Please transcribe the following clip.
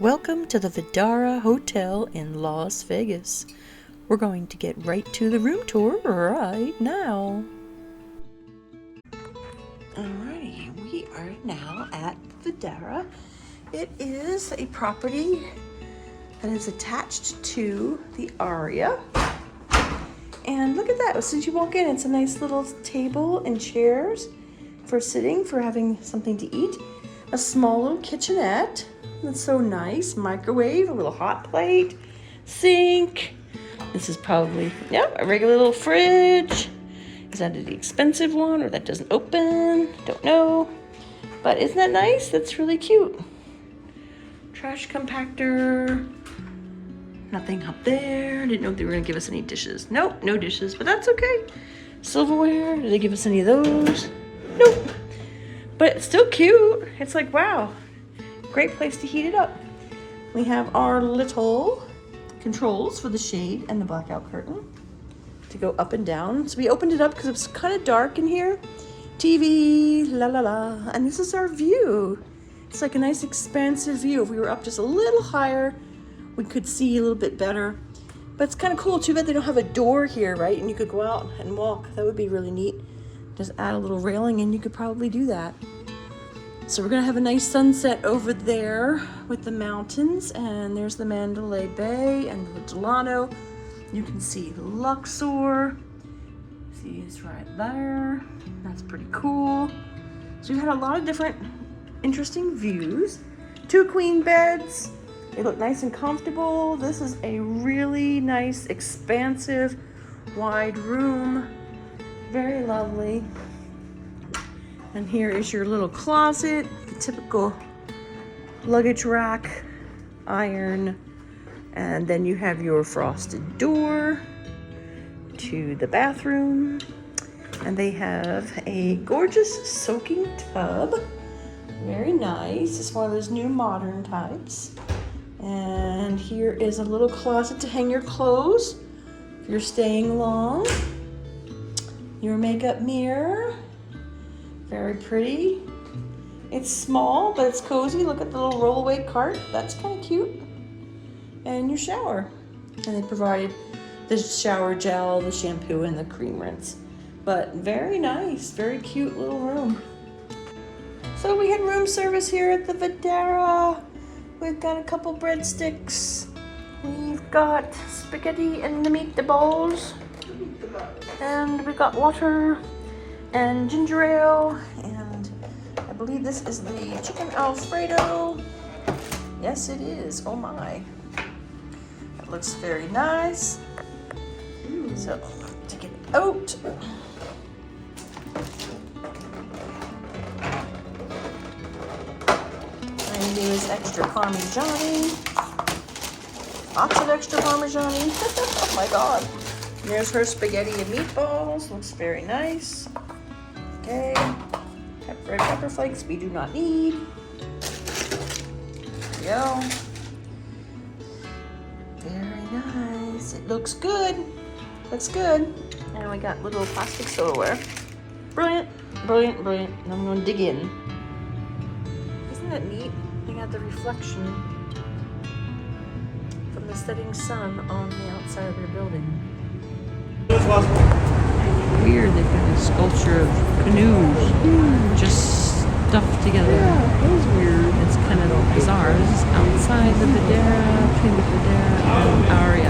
Welcome to the Vidara Hotel in Las Vegas. We're going to get right to the room tour right now. Alrighty, we are now at Vidara. It is a property that is attached to the Aria. And look at that, since you walk in, it's a nice little table and chairs for sitting, for having something to eat. A small little kitchenette. That's so nice. Microwave, a little hot plate, sink. This is probably, a regular little fridge. Is that the expensive one, or that doesn't open? Don't know. But isn't that nice? That's really cute. Trash compactor. Nothing up there. Didn't know if they were gonna give us any dishes. Nope, no dishes, but that's okay. Silverware, did they give us any of those? Nope. But it's still cute. It's like, wow. Great place to heat it up. We have our little controls for the shade and the blackout curtain to go up and down. So we opened it up because it's kind of dark in here. TV, la la la. And this is our view. It's like a nice expansive view. If we were up just a little higher, we could see a little bit better. But it's kind of cool. Too bad they don't have a door here, right? And you could go out and walk. That would be really neat. Just add a little railing and you could probably do that. So we're gonna have a nice sunset over there with the mountains, and there's the Mandalay Bay and the Delano. You can see the Luxor. See, it's right there. That's pretty cool. So we've had a lot of different interesting views. 2 queen beds. They look nice and comfortable. This is a really nice, expansive, wide room. Very lovely. And here is your little closet, the typical luggage rack, iron, and then you have your frosted door to the bathroom. And they have a gorgeous soaking tub. Very nice. It's one of those new modern types. And here is a little closet to hang your clothes if you're staying long. Your makeup mirror. Very pretty. It's small, but it's cozy. Look at the little rollaway cart. That's kind of cute. And your shower. And they provided the shower gel, the shampoo, and the cream rinse. But very nice, very cute little room. So we had room service here at the Vidara. We've got a couple breadsticks. We've got spaghetti and the meatballs. And we've got water and ginger ale, and I believe this is the chicken Alfredo. Yes, it is. Oh my. That looks very nice. So, take it out. And there's extra Parmesan. Lots of extra Parmesan. Oh my god. There's her spaghetti and meatballs. Looks very nice. Okay, red pepper flakes we do not need. There we go. Very nice. It looks good. Looks good. And we got little plastic silverware. Brilliant, brilliant, brilliant. And I'm going to dig in. Isn't that neat? They got the reflection from the setting sun on the outside of their building. Weird, they've got a sculpture of canoes just stuffed together. Yeah, it was weird. It's kind of bizarre. This is outside the Vidara, between the Vidara and Aria.